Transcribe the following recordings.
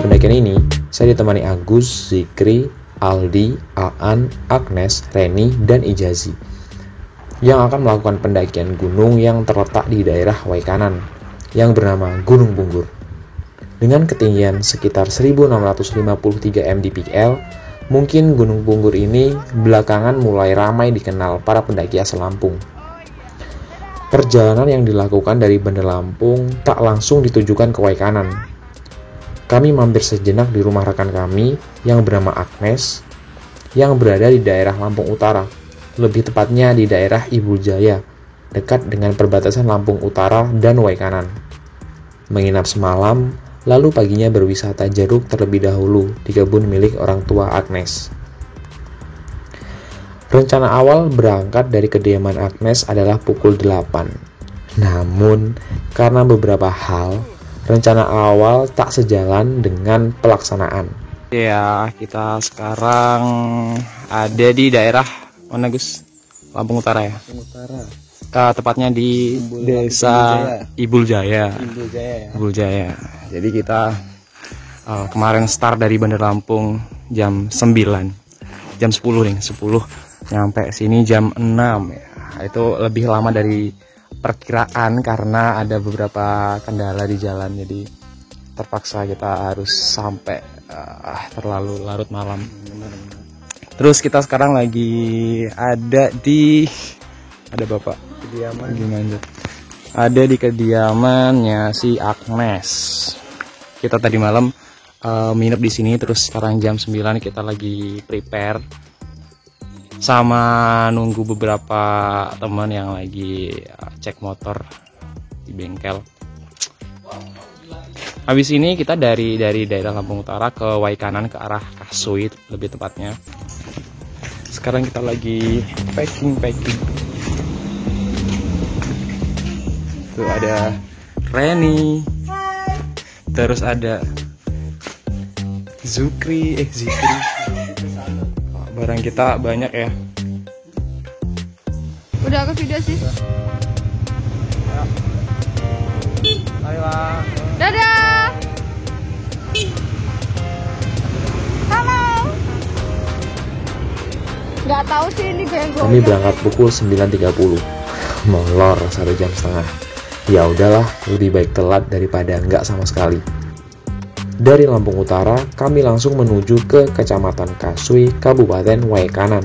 pendakian ini, saya ditemani Agus, Zikri, Aldi, Aan, Agnes, Reni, dan Ijazi yang akan melakukan pendakian gunung yang terletak di daerah Waikanan yang bernama Gunung Punggur. Dengan ketinggian sekitar 1653 mdpl, mungkin Gunung Punggur ini belakangan mulai ramai dikenal para pendaki asal Lampung. Perjalanan yang dilakukan dari Bandar Lampung tak langsung ditujukan ke Waikanan. Kami mampir sejenak di rumah rekan kami yang bernama Agnes yang berada di daerah Lampung Utara, lebih tepatnya di daerah Ibu Jaya, dekat dengan perbatasan Lampung Utara dan Waikanan. Menginap semalam, lalu paginya berwisata jeruk terlebih dahulu di kebun milik orang tua Agnes. Rencana awal berangkat dari kediaman Agnes adalah pukul 8. Namun, karena beberapa hal, rencana awal tak sejalan dengan pelaksanaan. Ya, kita sekarang ada di daerah mana, Gus? Lampung Utara ya? Lampung Utara. Tepatnya di desa Ibul Jaya. Ibul Jaya. Jadi kita kemarin start dari Bandar Lampung jam 9. Jam 10 nih, 10 nyampe sini jam 6 ya. Itu lebih lama dari perkiraan karena ada beberapa kendala di jalan, jadi terpaksa kita harus sampai terlalu larut malam. Terus kita sekarang lagi ada di Bapak kediaman. Ada di kediamannya si Agnes. Kita tadi malam nginep di sini, terus sekarang jam 9 kita lagi prepare sama nunggu beberapa teman yang lagi cek motor di bengkel. Habis ini kita dari daerah Lampung Utara ke Waikanan, ke arah Kasui lebih tepatnya. Sekarang kita lagi packing. Tuh ada Reni, terus ada Zikri. Barang kita banyak ya. Udah ke video sih. Ayo. Dadah. Halo. Nggak tahu sih ini goyang-goyang. Kami berangkat pukul 9.30. Molor 1 jam setengah. Ya udahlah, lebih baik telat daripada enggak sama sekali. Dari Lampung Utara, kami langsung menuju ke Kecamatan Kasui, Kabupaten Waikanan.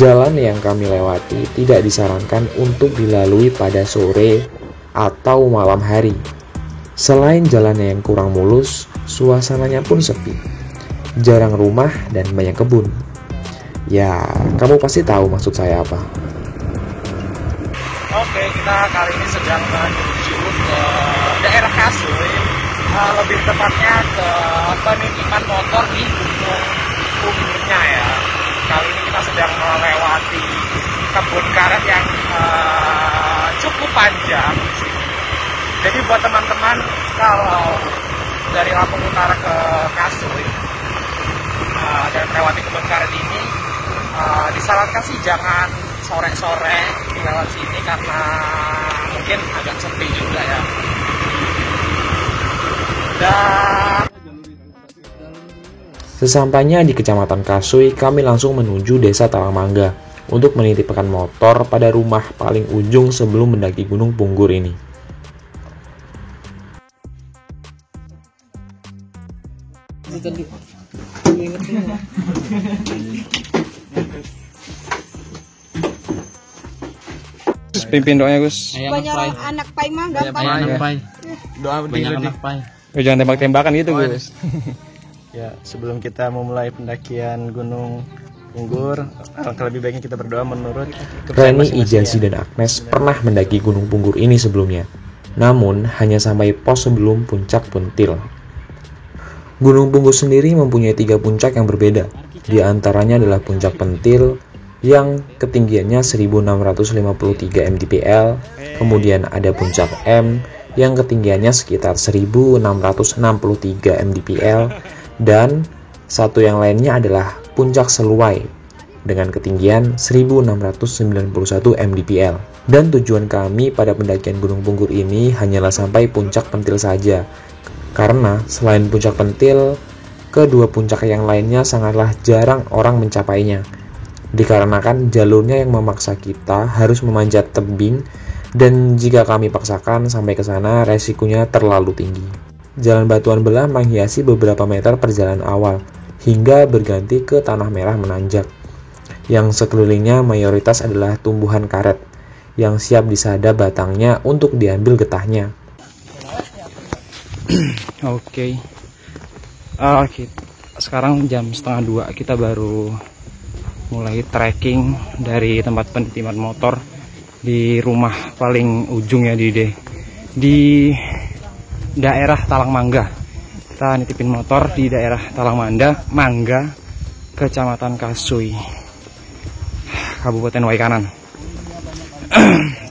Jalan yang kami lewati tidak disarankan untuk dilalui pada sore atau malam hari. Selain jalannya yang kurang mulus, suasananya pun sepi. Jarang rumah dan banyak kebun. Ya, kamu pasti tahu maksud saya apa. Oke, kita kali ini sedang menuju ke daerah Kasui, lebih tepatnya ke penitipan motor di Gunung Punggurnya ya. Kali ini kita sedang melewati kebun karet yang cukup panjang. Jadi buat teman-teman kalau dari Lampung Utara ke Kasui dan melewati kebun karet ini, disarankan sih jangan sore-sore lewat sini karena mungkin agak sepi juga ya. Dan sesampainya di Kecamatan Kasui, kami langsung menuju Desa Tawangmangga untuk menitipkan motor pada rumah paling ujung sebelum mendaki Gunung Punggur ini. pimpin doanya Gus. Banyak anak pai mah gampang. Doa banyak anak pai. Jangan tembak-tembakan gitu Gus. Ya, sebelum kita memulai pendakian Gunung Punggur, alangkah lebih baiknya kita berdoa menurut kepercayaan Reni, masing-masing Ijansi, ya. dan Agnes pernah mendaki Gunung Punggur ini sebelumnya. Namun, hanya sampai pos sebelum puncak Puntil. Gunung Punggur sendiri mempunyai 3 puncak yang berbeda. Di antaranya adalah puncak Pentil yang ketinggiannya 1653 mdpl, kemudian ada puncak M yang ketinggiannya sekitar 1663 mdpl, dan satu yang lainnya adalah puncak Seluai dengan ketinggian 1691 mdpl. Dan tujuan kami pada pendakian Gunung Punggur ini hanyalah sampai puncak Pentil saja, karena selain puncak Pentil, kedua puncak yang lainnya sangatlah jarang orang mencapainya, dikarenakan jalurnya yang memaksa kita harus memanjat tebing, dan jika kami paksakan sampai ke sana resikonya terlalu tinggi. Jalan batuan belah menghiasi beberapa meter perjalanan awal, hingga berganti ke tanah merah menanjak, yang sekelilingnya mayoritas adalah tumbuhan karet, yang siap disada batangnya untuk diambil getahnya. Oke. Sekarang jam 1:30 kita baru mulai trekking dari tempat penitipan motor di rumah paling ujung ya di daerah Talangmangga. Kita nitipin motor di daerah Talangmangga, Kecamatan Kasui, Kabupaten Waikanan.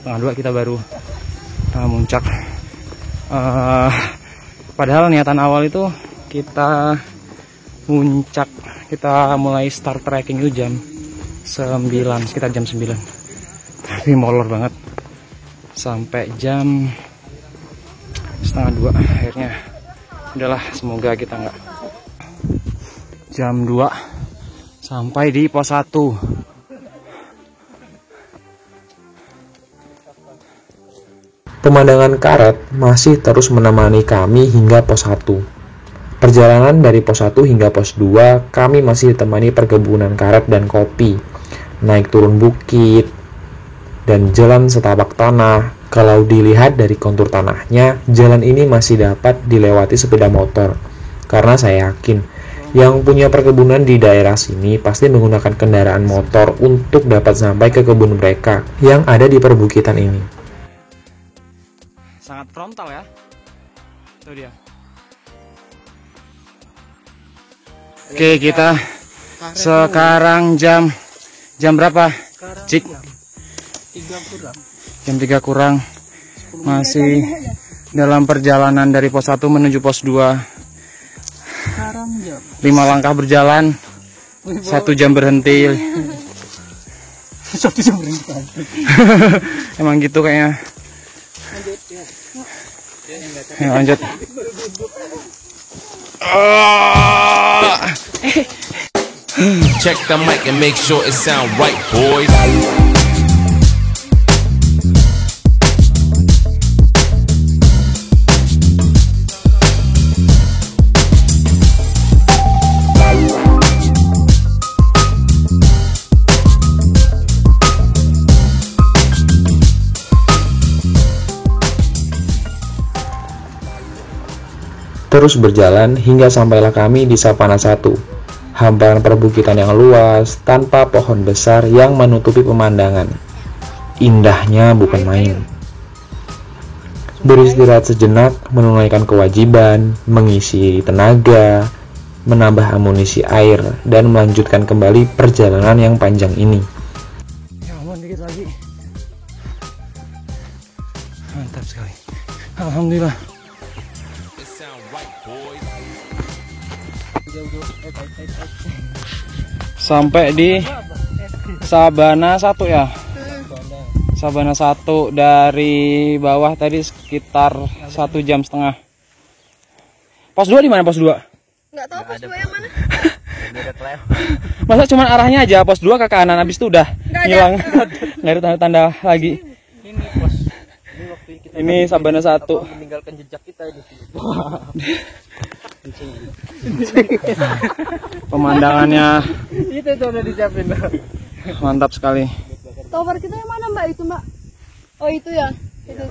1:30 kita baru muncak. Padahal niatan awal itu kita puncak, kita mulai start trekking itu jam 9, sekitar jam 9. Tapi molor banget sampai jam 1:30. Akhirnya udahlah, semoga kita nggak. Jam 2 sampai di pos 1. Pemandangan karet masih terus menemani kami hingga pos 1. Perjalanan dari pos 1 hingga pos 2, kami masih ditemani perkebunan karet dan kopi, naik turun bukit, dan jalan setapak tanah. Kalau dilihat dari kontur tanahnya, jalan ini masih dapat dilewati sepeda motor, karena saya yakin yang punya perkebunan di daerah sini pasti menggunakan kendaraan motor untuk dapat sampai ke kebun mereka yang ada di perbukitan ini. Sangat frontal ya. Itu dia. Oke, kita sekarang jam berapa? Cik. Jam 3 kurang. Masih dalam perjalanan dari pos 1 menuju pos 2. 5 langkah berjalan, 1 jam berhenti. 1 jam berhenti. Emang gitu kayaknya. Ya, lanjut. Check the mic and make sure it sound right, boys. Terus berjalan hingga sampailah kami di Sapana 1, hamparan perbukitan yang luas tanpa pohon besar yang menutupi pemandangan. Indahnya bukan main. Beristirahat sejenak, menunaikan kewajiban, mengisi tenaga, menambah amunisi air, dan melanjutkan kembali perjalanan yang panjang ini. Ya ampun, dikit lagi. Mantap sekali. Alhamdulillah. Sampai di Sabana 1 ya. Sabana 1 dari bawah tadi sekitar 1,5 jam. Pos 2 di mana pos 2? Nggak tahu pos 2 yang mana. Masa cuman arahnya aja pos 2 ke kanan, habis itu udah hilang. Nggak ada tanda-tanda lagi. Ini pos. Ini waktu kita Ini Sabana 1. meninggalkan jejak kita di sini. Pemandangannya Itu udah disiapin. mantap sekali. Tower kita yang mana Mbak itu Mbak? Oh itu ya. Itu.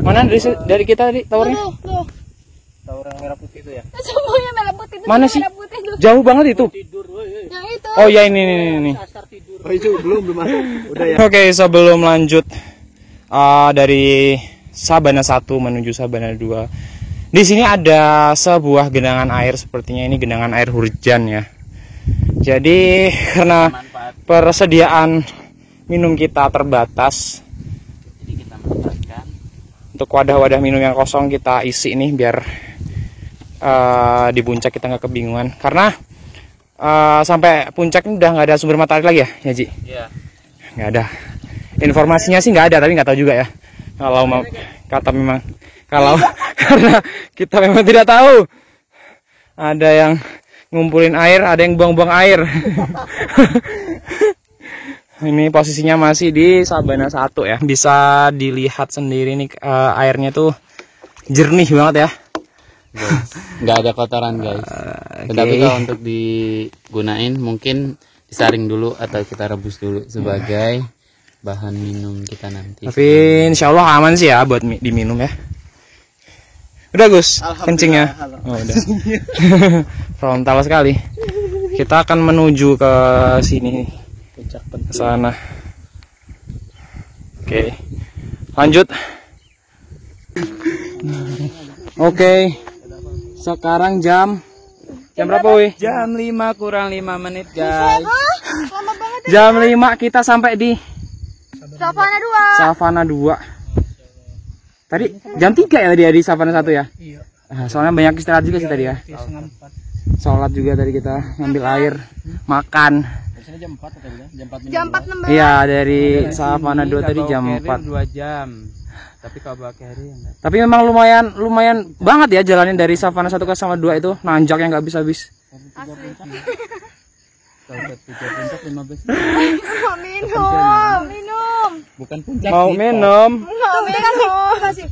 Mana dari kita tadi towernya? Tuh. Tower yang merah putih itu ya. Semuanya merah putih itu. Mana sih? Merah putih itu. Jauh banget itu. Yang itu. Oh ya ini. Oh itu belum masuk. Udah ya. Oke, sebelum lanjut dari Sabana 1 menuju Sabana 2. Di sini ada sebuah genangan air, sepertinya ini genangan air hujan ya. Jadi karena persediaan minum kita terbatas, Jadi kita manfaatkan. untuk wadah-wadah minum yang kosong kita isi nih biar di puncak kita nggak kebingungan. Karena sampai puncak ini udah nggak ada sumber matahari lagi ya, Ji? Iya. Nggak ada. Informasinya sih nggak ada, tapi nggak tahu juga ya. Kalau mau kata memang kalau karena kita memang tidak tahu. Ada yang ngumpulin air, ada yang buang-buang air. Ini posisinya masih di Sabana 1 ya. Bisa dilihat sendiri nih airnya tuh jernih banget ya. Nggak ada kotoran guys. Tetapi kalau untuk digunain mungkin disaring dulu atau kita rebus dulu sebagai bahan minum kita nanti. Tapi insya Allah aman sih ya buat diminum ya. Udah Gus, kencingnya. Oh, udah. Frontal sekali. Kita akan menuju ke sini, ke sana. Oke, lanjut. Oke, sekarang jam berapa wih? Jam 5 kurang 5 menit guys. Lama banget. Jam 5 kita sampai di Savana 2. Savana 2. Tadi jam 3 ya tadi ya di Savana 1 ya? Iya. Soalnya banyak istirahat juga sih tadi ya. Sholat juga tadi kita ngambil air, makan. Biasanya jam 4 atau Jam 4.16. Iya, dari Savana 2 tadi jam 4. 2 jam. Tapi kalau bawa carry enggak. Tapi memang lumayan banget ya jalanin dari Savana 1 ke Savana 2 itu, nanjak yang nggak habis-habis. Asli. Kalau ke puncak 15. Minum. Bukan puncak. Mau minum? Enggak, minum. Kasih.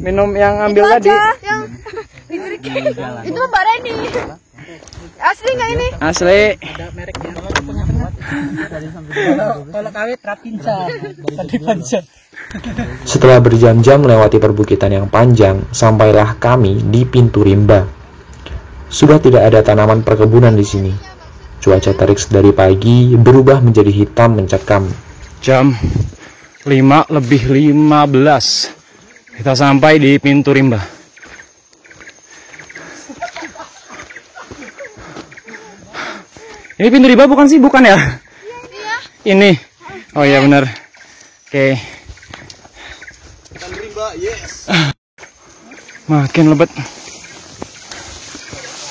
Minum yang ambil tadi. Yang itu Mbak Reni. Asli nggak ini? Asli. Kalau kawit Rapinsa. Tadi panjang. Setelah berjam-jam melewati perbukitan yang panjang, sampailah kami di Pintu Rimba. Sudah tidak ada tanaman perkebunan di sini. Cuaca terik dari pagi berubah menjadi hitam mencekam. Jam 5:15. Kita sampai di Pintu Rimba. Ini Pintu Rimba bukan sih? Bukan ya? Ini. Oh iya benar. Oke. Makin lebat.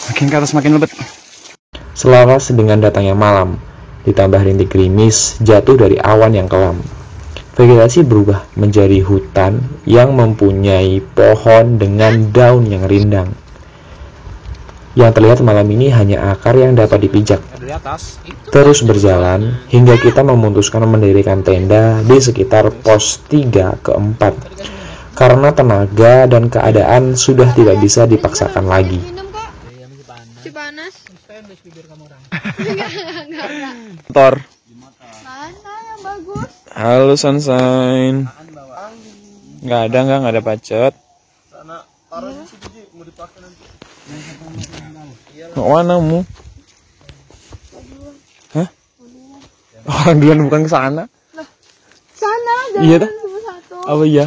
Makin ke atas makin lebat. Selaras dengan datangnya malam, ditambah rintik gerimis jatuh dari awan yang kelam. Vegetasi berubah menjadi hutan yang mempunyai pohon dengan daun yang rindang. Yang terlihat malam ini hanya akar yang dapat dipijak. Terus berjalan hingga kita memutuskan mendirikan tenda di sekitar pos 3 ke 4. Karena tenaga dan keadaan sudah tidak bisa dipaksakan lagi. Minum kok. Si panas. Motor. Mana yang bagus? Halo Sunshine. Nggak ada pacet. Mau mana mu? Hah? Orang duluan bukan ke sana? Sana Iya jalan dah. cuma satu. Apa iya?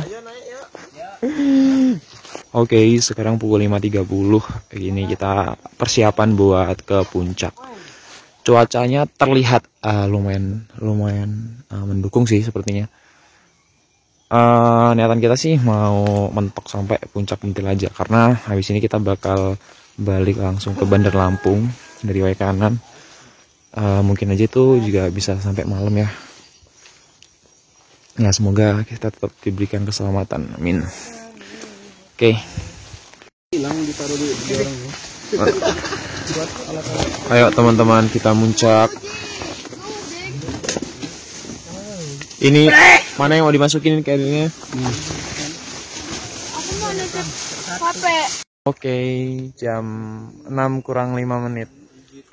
Oke, sekarang pukul 5.30. Ini kita persiapan buat ke puncak. Cuacanya terlihat lumayan mendukung sih sepertinya. Niatan kita sih mau mentok sampai puncak Pentil aja, karena habis ini kita bakal balik langsung ke Bandar Lampung dari Waikanan. Mungkin aja itu juga bisa sampai malam ya. Ya semoga kita tetap diberikan keselamatan. Amin. Oke. Ayo teman-teman, kita muncak. Ini mana yang mau dimasukin kayaknya? Aku mau nitip HP. Oke, jam 6 kurang 5 menit.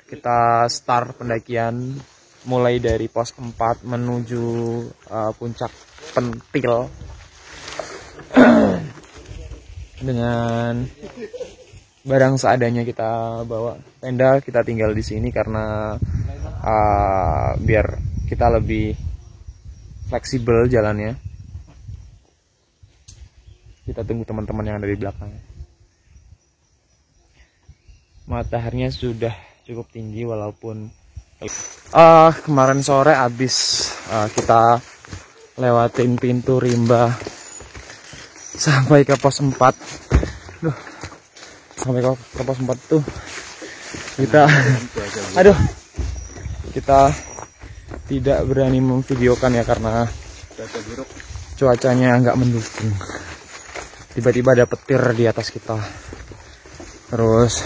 Kita start pendakian mulai dari pos 4 menuju puncak Pentil dengan barang seadanya. Kita bawa tenda, kita tinggal di sini karena biar kita lebih fleksibel jalannya. Kita tunggu teman-teman yang ada di belakang. Mataharinya sudah cukup tinggi walaupun kemarin sore habis kita lewatin pintu rimba sampai ke pos 4. Sampai ke pos 4 tuh kita kita tidak berani memvideokan ya karena cuacanya nggak mendukung. Tiba-tiba ada petir di atas kita. Terus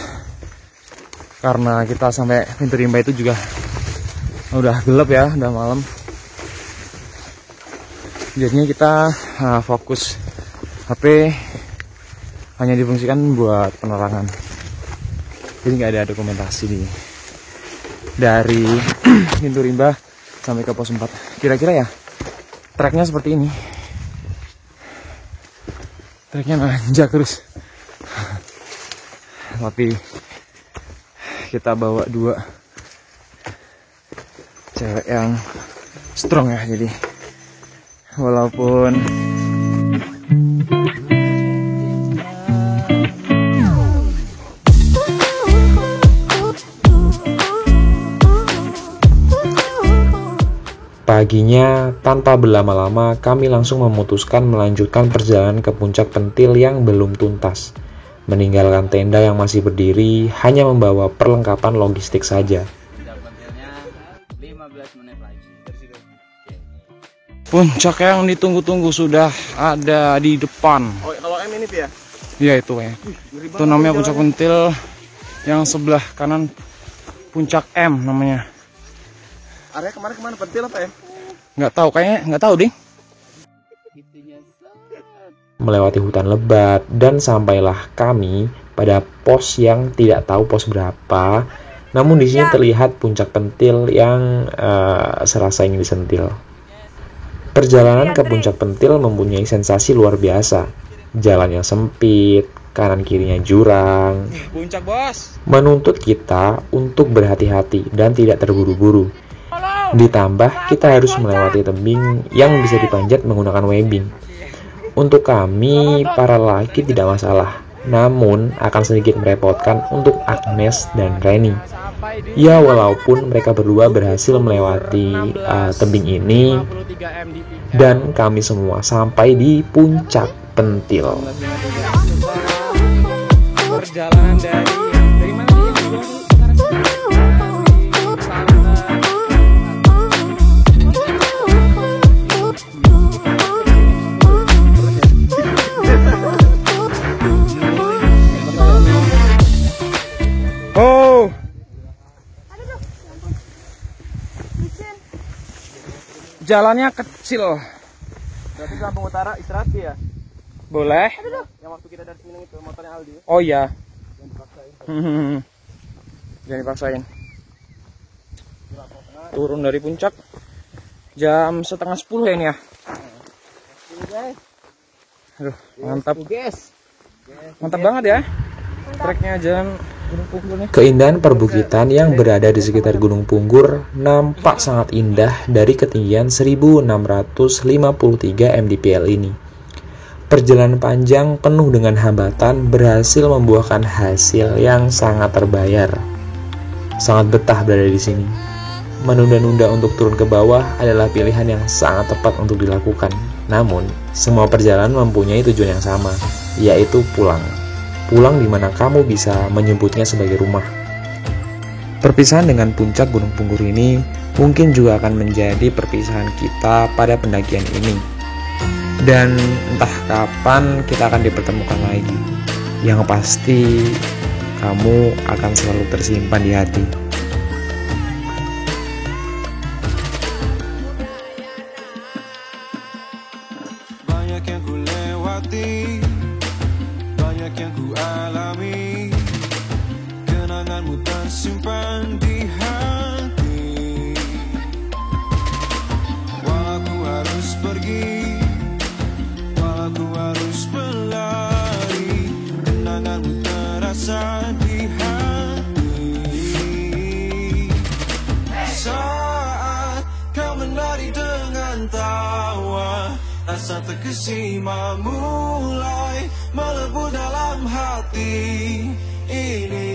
karena kita sampai pintu rimba itu juga udah gelap ya, udah malam. Jadinya kita fokus HP hanya difungsikan buat penerangan. Jadi nggak ada dokumentasi dari pintu rimba sampai ke pos 4. Kira-kira ya treknya seperti ini. Treknya nanjak terus. Tapi kita bawa 2 cewek yang strong ya, jadi walaupun paginya, tanpa berlama-lama, kami langsung memutuskan melanjutkan perjalanan ke puncak Pentil yang belum tuntas. Meninggalkan tenda yang masih berdiri, hanya membawa perlengkapan logistik saja. puncak yang ditunggu-tunggu sudah ada di depan. Oh, kalau M ini ya? Iya itu ya. Itu namanya puncak Pentil, yang sebelah kanan puncak M namanya. Area kemarin kemana, Pentil apa ya? Nggak tahu, kayaknya nggak tahu ding. Melewati hutan lebat dan sampailah kami pada pos yang tidak tahu pos berapa. Namun di sini terlihat puncak Pentil yang serasa ingin disentil. Perjalanan ke puncak Pentil mempunyai sensasi luar biasa. Jalan yang sempit, kanan kirinya jurang, Puncak bos. menuntut kita untuk berhati-hati dan tidak terburu-buru. Ditambah kita harus melewati tebing yang bisa dipanjat menggunakan webbing. Untuk kami, para lelaki tidak masalah, namun akan sedikit merepotkan untuk Agnes dan Reni. Ya, walaupun mereka berdua berhasil melewati tebing ini, dan kami semua sampai di puncak Pentil. Perjalanan dari mana Oh. Jalannya kecil. Berarti Lampung Utara istirahat ya? Boleh? Yang waktu kita dari sini itu motornya Aldi. Oh iya. Jangan dipaksain. Jangan dipaksain. Turun dari puncak jam 9:30 ya ini ya. Aduh, mantap. Mantap banget ya. Treknya jalan Gunung Punggur nih. Keindahan perbukitan yang berada di sekitar Gunung Punggur nampak sangat indah dari ketinggian 1653 mdpl ini. Perjalanan panjang penuh dengan hambatan berhasil membuahkan hasil yang sangat terbayar. Sangat betah berada di sini. Menunda-nunda untuk turun ke bawah adalah pilihan yang sangat tepat untuk dilakukan. Namun, semua perjalanan mempunyai tujuan yang sama, yaitu pulang. Pulang di mana kamu bisa menyebutnya sebagai rumah. Perpisahan dengan puncak Gunung Punggur ini mungkin juga akan menjadi perpisahan kita pada pendakian ini. Dan entah kapan kita akan dipertemukan lagi. Yang pasti, kamu akan selalu tersimpan di hati. Banyak yang ku lewati, banyak yang ku alami, kenanganmu tersimpan di hati. rasa terkesima mulai melebu dalam hati ini.